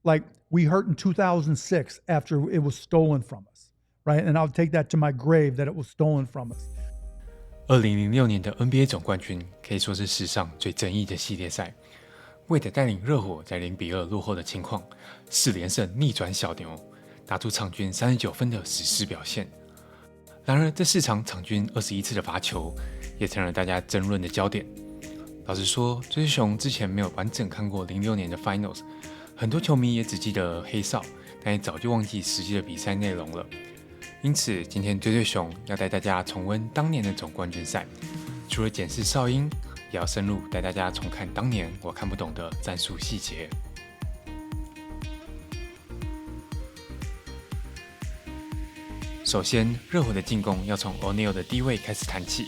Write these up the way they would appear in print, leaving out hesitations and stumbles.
like we hurt in 2006 after it was stolen from us, right? And I'll take that to my grave that it was stolen from us. 2006年的 NBA 总冠军可以说是史上最争议的系列赛。为了带领热火在0-2落后的情况，4连胜逆转小牛，打出场均39分的史诗表现。然而，这4场场均21次的罚球，也成了大家争论的焦点。老实说，追追熊之前没有完整看过06年的 Finals， 很多球迷也只记得黑哨，但也早就忘记实际的比赛内容了。因此，今天追追熊要带大家重温当年的总冠军赛，除了检视哨音，也要深入带大家重看当年我看不懂的战术细节。首先，热火的进攻要从 O'Neal 的低位开始谈起。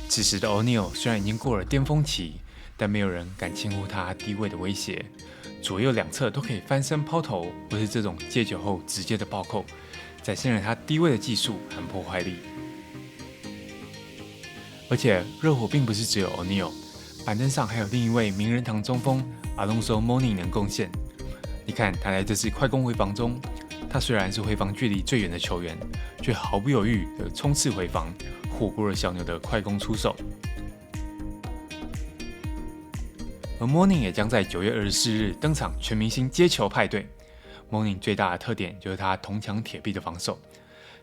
此时的 O'Neal 虽然已经过了巅峰期，但没有人敢轻忽他低位的威胁，左右两侧都可以翻身抛投，或是这种接球后直接的暴扣，展现了他低位的技术和破坏力。而且热火并不是只有 O'Neal， 板凳上还有另一位名人堂中锋 Alonzo Mourning 能贡献。你看他在这次快攻回防中，他虽然是回防距离最远的球员，却毫不犹豫地冲刺回防，火过了小牛的快攻出手。而 Mourning 也将在9月24日登场全明星接球派对。Mourning 最大的特点就是他铜墙铁壁的防守。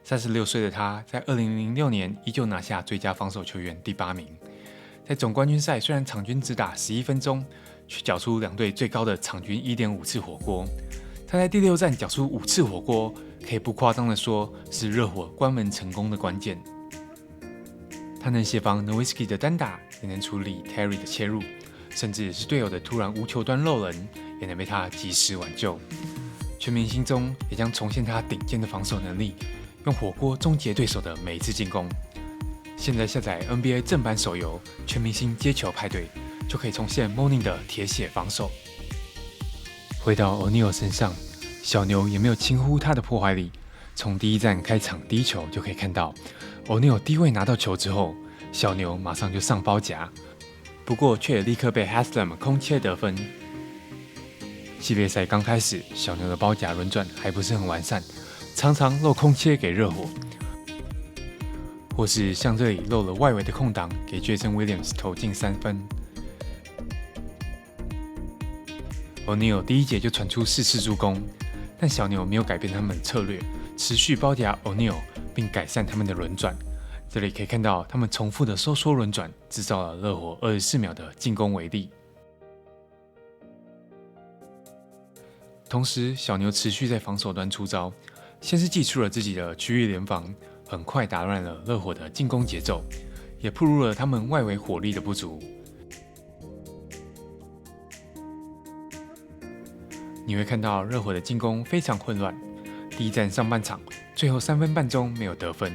36岁的他，在2006年依旧拿下最佳防守球员第8名。在总冠军赛，虽然场均只打11分钟，却缴出两队最高的场均 1.5 次火锅。他在第6战缴出5次火锅，可以不夸张的说，是热火关门成功的关键。他能协防 Nowitzki 的单打，也能处理 Terry 的切入，甚至是队友的突然无球端漏人，也能被他及时挽救。全明星中也将重现他顶尖的防守能力，用火锅终结对手的每一次进攻。现在下载 NBA 正版手游《全明星接球派对》，就可以重现 Mourning 的铁血防守。回到 O'Neal 身上，小牛也没有轻忽他的破坏力。从第一战开场第一球就可以看到 ，O'Neal 低位拿到球之后，小牛马上就上包夹，不过却也立刻被 Haslem 空切得分。系列赛刚开始，小牛的包夹轮转还不是很完善，常常漏空切给热火，或是像这里漏了外围的空档给 Jason Williams 投进3分。O'Neal 第一节就传出4次助攻，但小牛没有改变他们的策略，持续包夹 O'Neal， 并改善他们的轮转。这里可以看到他们重复的收缩轮转，制造了热火24秒的进攻为例。同时，小牛持续在防守端出招，先是祭出了自己的区域联防，很快打乱了热火的进攻节奏，也暴露了他们外围火力的不足。你会看到热火的进攻非常混乱，第一战上半场最后3分半钟没有得分。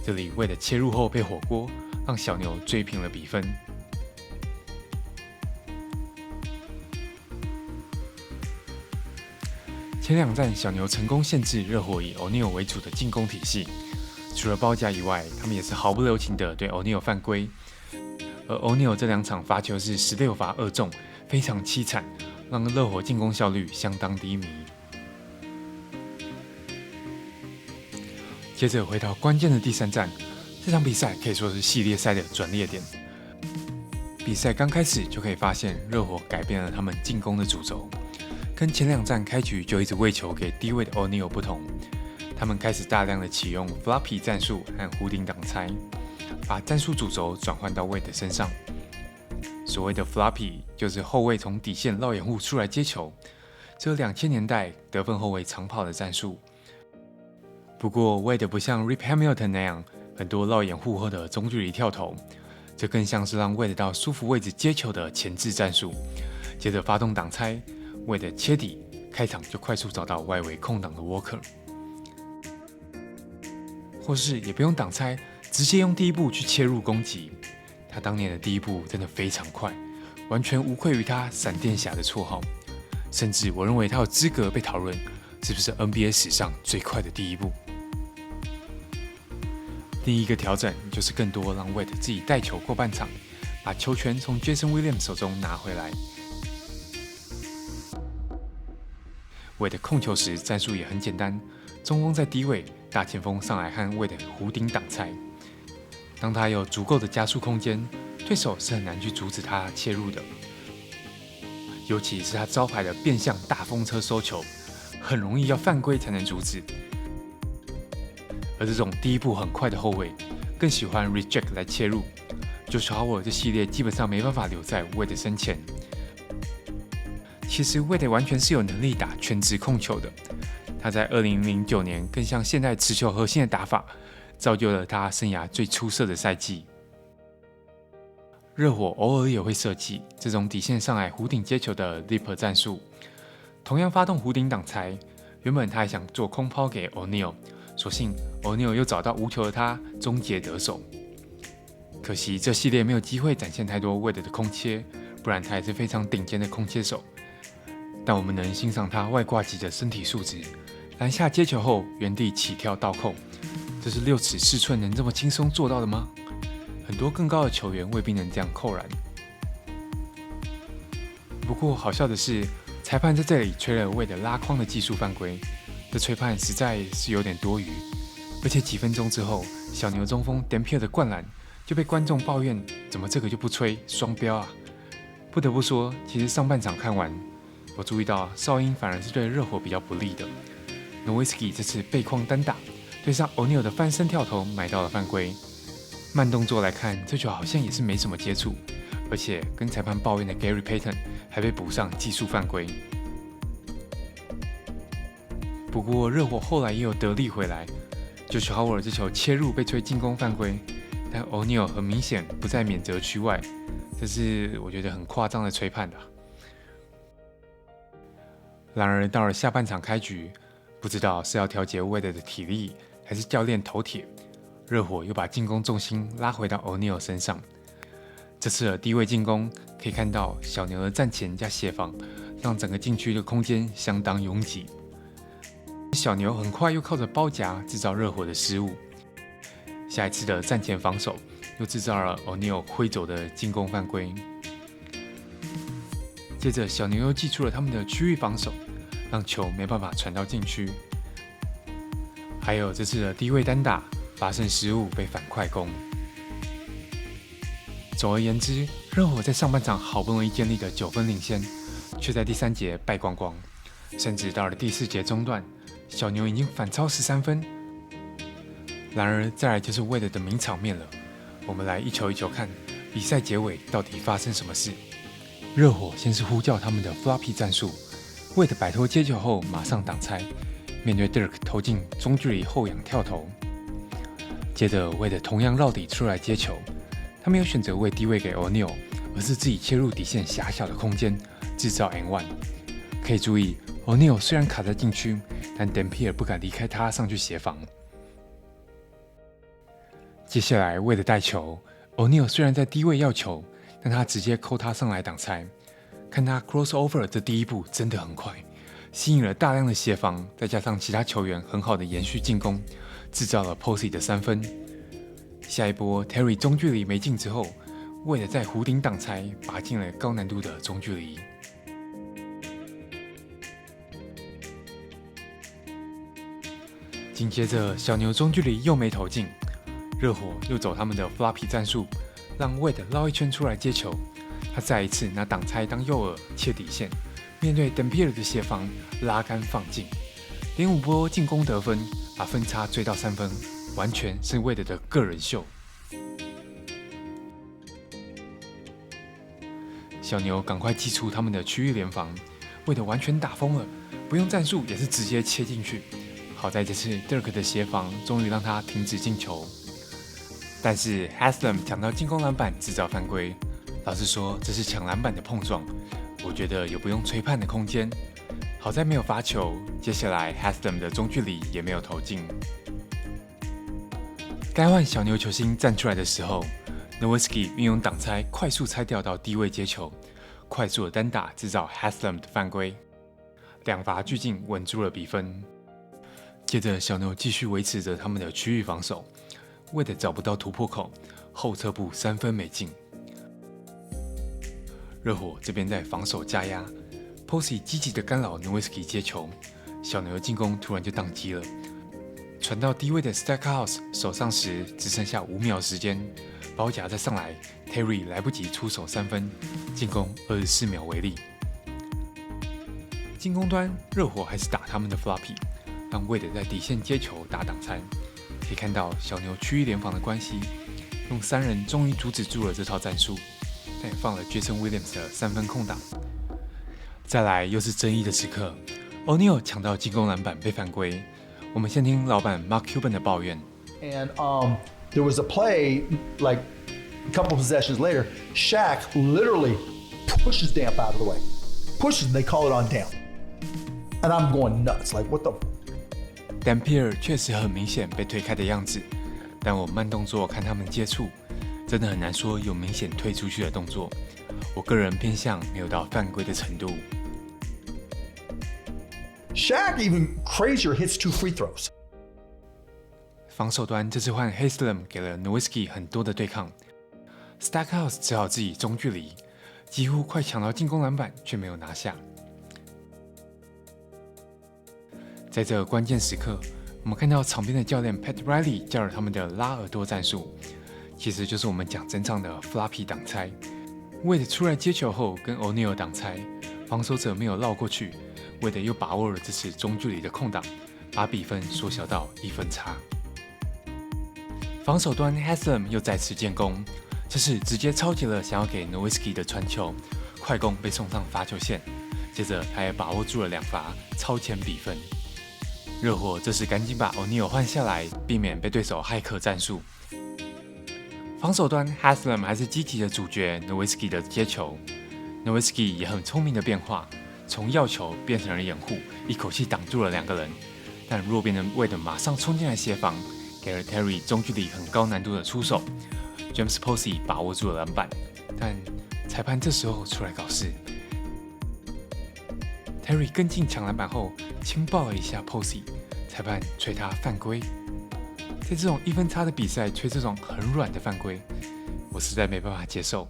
这里为了切入后被火锅，让小牛追平了比分。前2战小牛成功限制热火以 O'Neal 为主的进攻体系，除了包夹以外，他们也是毫不留情的对 O'Neal 犯规。而 O'Neal 这2场罚球是16罚2中，非常凄惨，让热火进攻效率相当低迷。接着回到关键的第3战，这场比赛可以说是系列赛的转捩点。比赛刚开始就可以发现，热火改变了他们进攻的主轴，跟前2战开局就一直喂球给低位的 O'Neal 不同，他们开始大量的启用 floppy 战术和弧顶挡拆，把战术主轴转换到Wade身上。所谓的 floppy 就是后卫从底线绕掩护出来接球，这2000年代得分后卫常跑的战术。不过 Wade 不像 Rip Hamilton 那样很多绕掩护后的中距离跳投，这更像是让Wade到舒服位置接球的前置战术。接着发动挡拆，Wade切底，开场就快速找到外围空档的 Walker， 或是也不用挡拆，直接用第一步去切入攻击。他当年的第一步真的非常快，完全无愧于他闪电侠的绰号，甚至我认为他有资格被讨论是不是 NBA 史上最快的第一步。第一个调整就是更多让 Wade 自己带球过半场，把球权从 Jason Williams 手中拿回来。Wade 控球时战术也很简单，中锋在低位，大前锋上来和 Wade 弧顶挡拆。当他有足够的加速空间，对手是很难去阻止他切入的。尤其是他招牌的变相大风车收球，很容易要犯规才能阻止。而这种第一步很快的后卫，更喜欢 reject 来切入。Josh Howard 这系列基本上没办法留在 Wade 身前。其实 Wade 完全是有能力打全职控球的，他在2009年更像现代持球核心的打法，造就了他生涯最出色的赛季。热火偶尔也会设计这种底线上来弧顶接球的 leaper 战术，同样发动弧顶挡拆。原本他还想做空抛给 O'Neal， 所幸 O'Neal 又找到无球的他，终结得手。可惜这系列没有机会展现太多 Wade 的空切，不然他也是非常顶尖的空切手。但我们能欣赏他外挂级的身体素质，篮下接球后原地起跳倒扣，这是6尺4寸能这么轻松做到的吗？很多更高的球员未必能这样扣篮。不过好笑的是，裁判在这里吹了Wade拉框的技术犯规，这吹判实在是有点多余。而且几分钟之后，小牛中锋 Dampier 的灌篮就被观众抱怨，怎么这个就不吹，双标啊！不得不说，其实上半场看完，我注意到哨音反而是对热火比较不利的。Nowitzki 这次背框单打，对上 O'Neal 的翻身跳投买到了犯规。慢动作来看，这球好像也是没什么接触，而且跟裁判抱怨的 Gary Payton 还被补上技术犯规。不过热火后来也有得力回来，Josh Howard 这球切入被吹进攻犯规，但 O'Neal 很明显不在免责区外，这是我觉得很夸张的吹判的。然而到了下半场开局，不知道是要调节 Wade 的体力，还是教练头铁，热火又把进攻重心拉回到 O'Neal 身上。这次的低位进攻可以看到小牛的站前加协防，让整个禁区的空间相当拥挤。小牛很快又靠着包夹制造热火的失误，下一次的站前防守又制造了 O'Neal 挥走的进攻犯规。接着小牛又祭出了他们的区域防守，让球没办法传到禁区。还有这次的低位单打发生失误被反快攻。总而言之，热火在上半场好不容易建立的9分领先，却在第3节败光光，甚至到了第4节中段，小牛已经反超13分。然而再来就是 Wade 的名场面了，我们来一球一球看比赛结尾到底发生什么事。热火先是呼叫他们的 floppy 战术，Wade 摆脱接球后马上挡拆，面对 Dirk 投进中距离后仰跳投。接着 Wade 同样绕底出来接球，他没有选择为低位给 O'Neal， 而是自己切入底线狭小的空间，制造 N1。可以注意 O'Neal 虽然卡在禁区，但 Dampier 不敢离开他上去协防。接下来Wade带球， O'Neal 虽然在低位要球，但他直接扣他上来挡拆。看他 crossover 这第一步真的很快，吸引了大量的协防，再加上其他球员很好的延续进攻，制造了 Posey 的3分。下一波 Terry 中距离没进之后，Wade在弧顶挡拆拔进了高难度的中距离。紧接着小牛中距离又没投进，热火又走他们的 floppy 战术，让 Wade 绕一圈出来接球。他再一次拿挡拆当诱饵切底线，面对 Dampier 的协防拉杆放进，连5波进攻得分，把分差追到3分，完全是Wade的个人秀。小牛赶快祭出他们的区域联防，Wade完全打疯了，不用战术也是直接切进去。好在这次 Dirk 的协防终于让他停止进球，但是 Haslem 抢到进攻篮板制造犯规。老实说，这是抢篮板的碰撞，我觉得有不用吹判的空间。好在没有罚球，接下来 Haslem 的中距离也没有投进。该换小牛球星站出来的时候， Nowitzki 运用挡拆快速拆掉到低位接球，快速的单打制造 Haslem 的犯规，2罚俱进稳住了比分。接着小牛继续维持着他们的区域防守，Wade找不到突破口，后撤步3分没进。热火这边在防守加压，Posey 积极的干扰 Nowitzki 接球，小牛的进攻突然就宕机了。传到低位的 Stackhouse 手上时，只剩下5秒时间，包夹再上来 ，Terry 来不及出手3分，进攻24秒为例。进攻端，热火还是打他们的 floppy， 让 Wade 在底线接球打挡拆。可以看到小牛区域联防的关系，用3人终于阻止住了这套战术，但也放了 Jason Williams 的3分空档。再来又是争议的时刻 ，O'Neal 抢到进攻篮板被犯规。我们先听老板 Mark Cuban 的抱怨。And there was a play like a couple possessions later, Shaq literally pushes Damp out of the way, pushes, and they call it on Damp. And I'm going nuts, like what the? Dampier 确实很明显被推开的样子，但我慢动作看他们接触，真的很难说有明显推出去的动作。我个人偏向没有到犯规的程度。Shaq even crazier hits 2 free throws. 防守端这次换 Haslam 给了 Nowitzki 很多的对抗 ，Stackhouse 只好自己中距离，几乎快抢到进攻篮板，却没有拿下。在这个关键时刻，我们看到场边的教练 Pat Riley 教了他们的拉耳朵战术，其实就是我们讲整场的 floppy 挡拆。Wade 出来接球后跟 O'Neal 挡拆，防守者没有绕过去。Wade 又把握了这次中距离的空档，把比分缩小到1分差。防守端 Haslam 又再次建功，这次直接抄截了想要给 Nowitzki 的传球，快攻被送上罚球线，接着他也把握住了2罚，超前比分。热火这时赶紧把 O'Neal 换下来，避免被对手骇客战术。防守端 Haslam 还是积极的主角 Nowitzki 的接球 ，Nowitzki 也很聪明的变化。从要球变成了掩护，一口气挡住了2个人，但弱边的 Wade 马上冲进来协防，给了 Terry 中距离很高难度的出手。James Posey 把握住了篮板，但裁判这时候出来搞事。Terry 跟进抢篮板后，轻抱了一下 Posey， 裁判吹他犯规。在这种1分差的比赛吹这种很软的犯规，我实在没办法接受。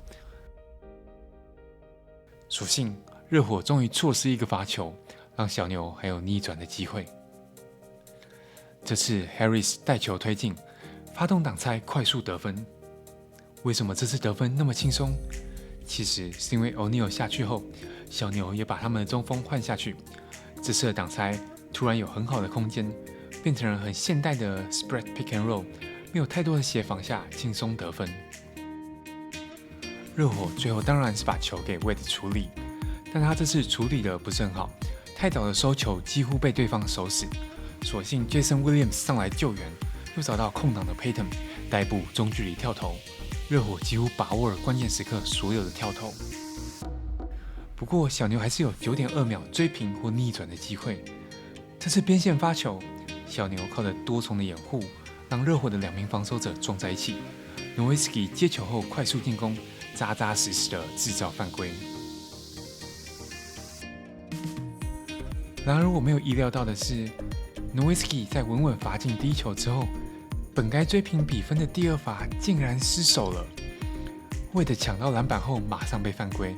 所幸热火终于错失一个罚球，让小牛还有逆转的机会。这次 Harris 带球推进，发动挡拆，快速得分。为什么这次得分那么轻松？其实是因为 O'Neal 下去后，小牛也把他们的中锋换下去。这次的挡拆突然有很好的空间，变成了很现代的 spread pick and roll， 没有太多的协防下轻松得分。热火最后当然是把球给 Wade 处理。但他这次处理的不是很好，太早的收球几乎被对方守死。所幸 Jason Williams 上来救援，又找到空档的 Payton 带步中距离跳投，热火几乎把握了关键时刻所有的跳投。不过小牛还是有 9.2 秒追平或逆转的机会。这次边线发球，小牛靠着多重的掩护，让热火的2名防守者撞在一起。Nowitzki 接球后快速进攻，扎扎实实的制造犯规。然而我没有意料到的是 ，Nowitzki 在稳稳罚进第一球之后，本该追平比分的第2罚竟然失手了。Wade 抢到篮板后马上被犯规。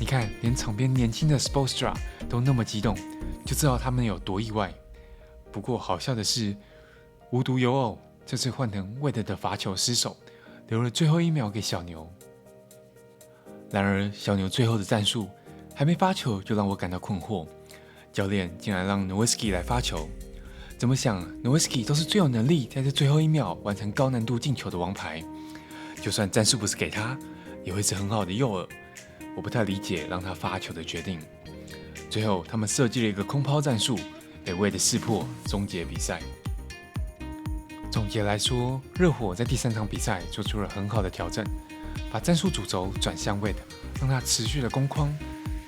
你看，连场边年轻的 Spoelstra 都那么激动，就知道他们有多意外。不过好笑的是，无独有偶，这次换成 Wade 的罚球失手，留了最后1秒给小牛。然而小牛最后的战术还没发球就让我感到困惑。教练竟然让 Nowitzki 来发球，怎么想 Nowitzki 都是最有能力在这最后1秒完成高难度进球的王牌，就算战术不是给他，也会是很好的诱饵。我不太理解让他发球的决定。最后他们设计了一个空抛战术，被 Wade 识破，终结比赛。总结来说，热火在第3场比赛做出了很好的调整，把战术主轴转向 Wade， 让他持续的攻框，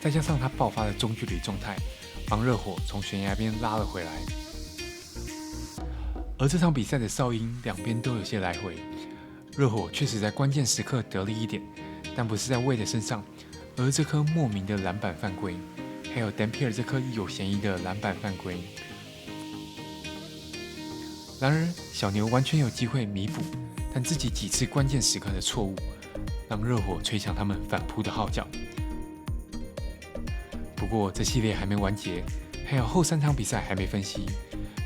再加上他爆发的中距离状态，帮热火从悬崖边拉了回来。而这场比赛的哨音两边都有些来回，热火确实在关键时刻得了1点，但不是在Wade身上，而这颗莫名的篮板犯规，还有 Dampier 这颗有嫌疑的篮板犯规。然而小牛完全有机会弥补，但自己几次关键时刻的错误，让热火吹响他们反扑的号角。不过这系列还没完结，还有后3场比赛还没分析，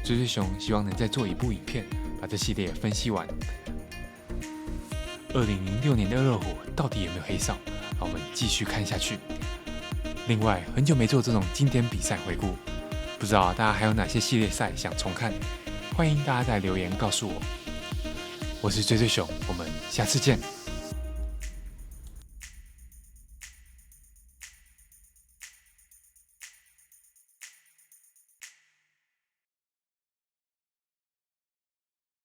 追追熊希望能再做一部影片，把这系列分析完。2006年的热火到底有没有黑哨？让我们继续看下去。另外，很久没做这种经典比赛回顾，不知道大家还有哪些系列赛想重看？欢迎大家在留言告诉我。我是追追熊，我们下次见。